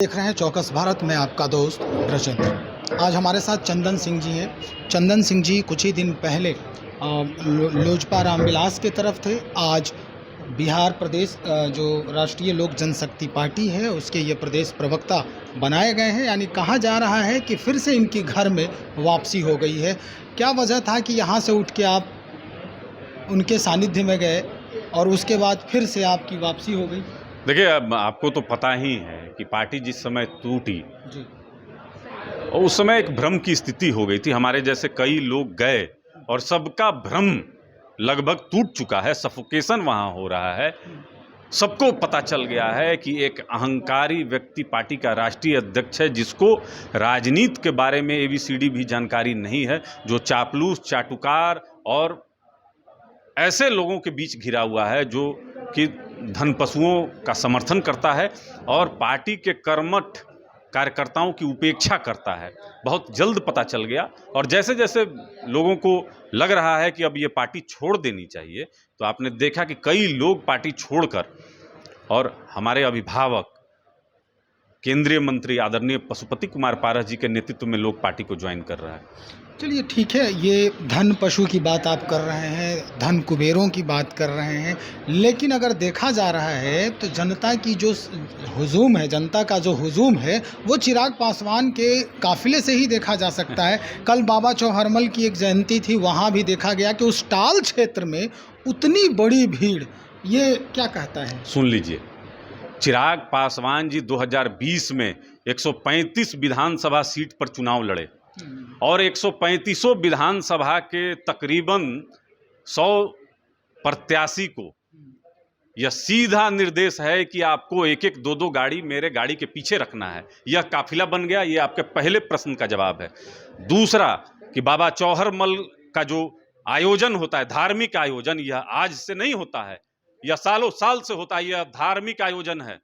देख रहे हैं चौकस भारत में आपका दोस्त ब्रजेंद्र। आज हमारे साथ चंदन सिंह जी हैं। चंदन सिंह जी कुछ ही दिन पहले लोजपा रामविलास के तरफ थे। आज बिहार प्रदेश जो राष्ट्रीय लोक जनशक्ति पार्टी है उसके ये प्रदेश प्रवक्ता बनाए गए हैं। यानी कहा जा रहा है कि फिर से इनकी घर में वापसी हो गई है। क्या वजह था कि यहाँ से उठ के आप उनके सानिध्य में गए और उसके बाद फिर से आपकी वापसी हो गई? देखिए, अब आपको तो पता ही है कि पार्टी जिस समय टूटी जी और उस समय एक भ्रम की स्थिति हो गई थी। हमारे जैसे कई लोग गए और सबका भ्रम लगभग टूट चुका है। सफोकेशन वहाँ हो रहा है। सबको पता चल गया है कि एक अहंकारी व्यक्ति पार्टी का राष्ट्रीय अध्यक्ष है, जिसको राजनीति के बारे में एबीसीडी भी जानकारी नहीं है, जो चापलूस, चाटुकार और ऐसे लोगों के बीच घिरा हुआ है जो कि धन पशुओं का समर्थन करता है और पार्टी के कर्मठ कार्यकर्ताओं की उपेक्षा करता है। बहुत जल्द पता चल गया और जैसे जैसे लोगों को लग रहा है कि अब ये पार्टी छोड़ देनी चाहिए, तो आपने देखा कि कई लोग पार्टी छोड़कर और हमारे अभिभावक केंद्रीय मंत्री आदरणीय पशुपति कुमार पारस जी के नेतृत्व में लोग पार्टी को ज्वाइन कर रहा है। चलिए ठीक है, ये धन पशु की बात आप कर रहे हैं, धन कुबेरों की बात कर रहे हैं, लेकिन अगर देखा जा रहा है तो जनता की जो हुजूम है, जनता का जो हुजूम है वो चिराग पासवान के काफिले से ही देखा जा सकता है। कल बाबा चौहरमल की एक जयंती थी, वहाँ भी देखा गया कि उस टाल क्षेत्र में उतनी बड़ी भीड़। ये क्या कहता है? सुन लीजिए, चिराग पासवान जी 2020 में 135 विधानसभा सीट पर चुनाव लड़े और 135 विधानसभा के तकरीबन 100 प्रत्याशी को यह सीधा निर्देश है कि आपको एक एक दो दो गाड़ी मेरे गाड़ी के पीछे रखना है। यह काफिला बन गया। ये आपके पहले प्रश्न का जवाब है। दूसरा कि बाबा चौहरमल का जो आयोजन होता है, धार्मिक आयोजन, यह आज से नहीं होता है, यह सालों साल से होता है। यह धार्मिक आयोजन है,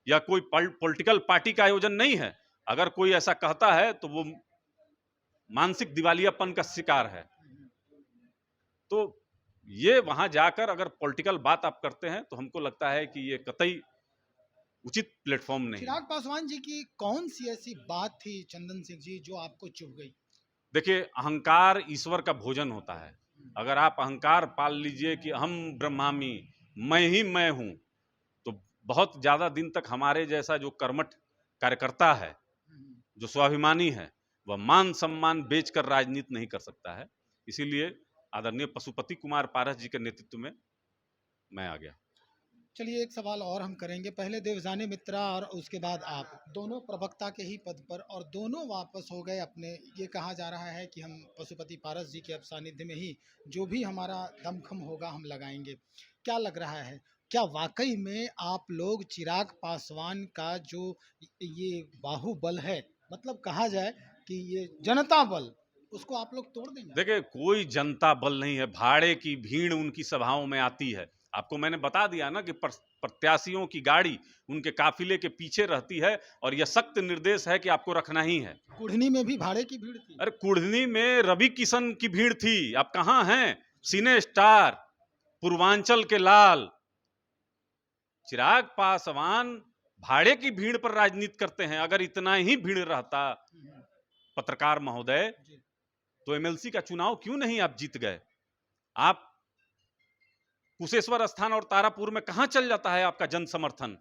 यह कोई पॉलिटिकल पार्टी का आयोजन नहीं है। अगर कोई ऐसा कहता है तो वो मानसिक दिवालियापन का शिकार है। तो ये वहां जाकर अगर पॉलिटिकल बात आप करते हैं तो हमको लगता है कि ये कतई उचित प्लेटफॉर्म नहीं। चिराग पासवान जी की कौन सी ऐसी बात थी चंदन सिंह जी जो आपको चुभ गई? देखिए, अहंकार ईश्वर का भोजन होता है। अगर आप अहंकार पाल लीजिए कि हम ब्रह्मामी, मैं ही मैं हूं, तो बहुत ज्यादा दिन तक हमारे जैसा जो कर्मठ कार्यकर्ता है, जो स्वाभिमानी है, वह मान सम्मान बेचकर राजनीति नहीं कर सकता है। इसीलिए आदरणीय पशुपति कुमार पारस जी के नेतृत्व में मैं आ गया। चलिए एक सवाल और हम करेंगे। पहले देवजानी मित्रा और उसके बाद आप दोनों प्रवक्ता के ही पद पर और दोनों वापस हो गए अपने। ये कहा जा रहा है कि हम पशुपति पारस जी के अब सानिध्य में ही जो भी हमारा दमखम होगा हम लगाएंगे। क्या लग रहा है, क्या वाकई में आप लोग चिराग पासवान का जो ये बाहुबल है, मतलब कहा जाए कि ये जनता बल, उसको आप लोग तोड़ देंगे? देखिए, कोई जनता बल नहीं है। भाड़े की भीड़ उनकी सभाओं में आती है। आपको मैंने बता दिया ना कि प्रत्याशियों की गाड़ी उनके काफिले के पीछे रहती है और यह सख्त निर्देश है कि आपको रखना ही है। कुढ़नी में भी भाड़े की भीड़ थी। अरे, कुढ़नी में रवि किशन की भीड़ थी। आप कहां हैं? सिने स्टार, पूर्वांचल के लाल। चिराग पासवान भाड़े की भीड़ पर राजनीति करते हैं। अगर इतना ही भीड़ रहता पत्रकार महोदय, तो एमएलसी का चुनाव क्यों नहीं आप जीत गए? आप कुशेश्वर स्थान और तारापुर में कहां चल जाता है आपका जन समर्थन?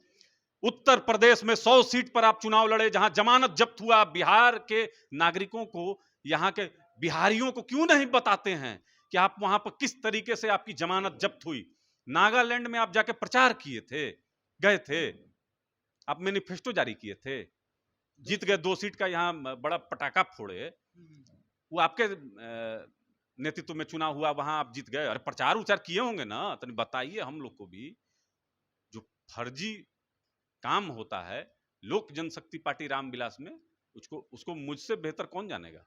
उत्तर प्रदेश में 100 सीट पर आप चुनाव लड़े, जहां जमानत जब्त हुआ। बिहार के नागरिकों को, यहां के बिहारियों को क्यों नहीं बताते हैं कि आप वहां पर किस तरीके से आपकी जमानत जब्त हुई? नागालैंड में आप जाके प्रचार किए थे, गए थे, आप मैनिफेस्टो जारी किए थे, जीत गए 2 सीट का, यहां बड़ा पटाखा फोड़े। वो आपके नेतृत्व में चुनाव हुआ, वहां आप जीत गए। अरे, प्रचार उचार किए होंगे ना, तो बताइए हम लोग को भी। जो फर्जी काम होता है लोक जनशक्ति पार्टी रामविलास में, उसको मुझसे बेहतर कौन जानेगा?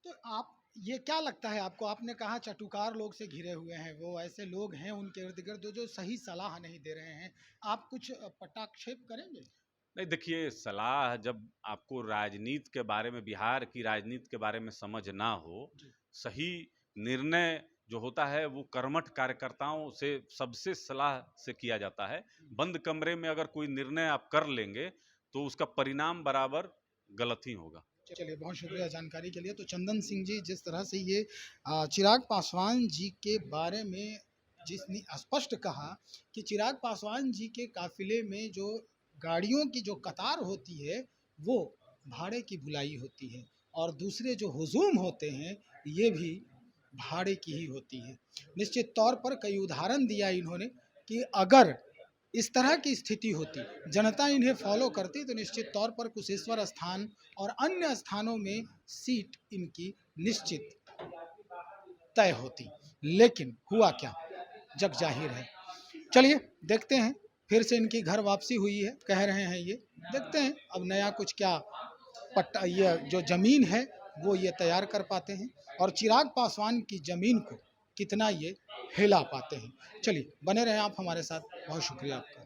तो आप, ये क्या लगता है आपको? आपने कहा चटुकार लोग से घिरे हुए हैं, वो ऐसे लोग हैं उनके इर्द गिर्द जो सही सलाह नहीं दे रहे हैं। आप कुछ पटाक्षेप करेंगे? नहीं, देखिए, सलाह जब आपको राजनीति के बारे में, बिहार की राजनीति के बारे में समझ ना हो, सही निर्णय जो होता है वो कर्मठ कार्यकर्ताओं से, सबसे सलाह से किया जाता है। बंद कमरे में अगर कोई निर्णय आप कर लेंगे तो उसका परिणाम बराबर गलत ही होगा। चलिए, बहुत शुक्रिया जानकारी के लिए। तो चंदन सिंह जी, जिस तरह से ये चिराग पासवान जी के बारे में जिसने स्पष्ट कहा कि चिराग पासवान जी के काफिले में जो गाड़ियों की जो कतार होती है वो भाड़े की बुलाई होती है, और दूसरे जो हुजूम होते हैं ये भी भाड़े की ही होती है। निश्चित तौर पर कई उदाहरण दिया इन्होंने कि अगर इस तरह की स्थिति होती, जनता इन्हें फॉलो करती, तो निश्चित तौर पर कुशेश्वर स्थान और अन्य स्थानों में सीट इनकी निश्चित तय होती। लेकिन हुआ क्या, जग जाहिर है। चलिए देखते हैं, फिर से इनकी घर वापसी हुई है, कह रहे हैं ये, देखते हैं अब नया कुछ क्या पट्टा, ये जो जमीन है वो ये तैयार कर पाते हैं, और चिराग पासवान की जमीन को कितना ये हिला पाते हैं। चलिए बने रहें आप हमारे साथ, बहुत शुक्रिया आपका।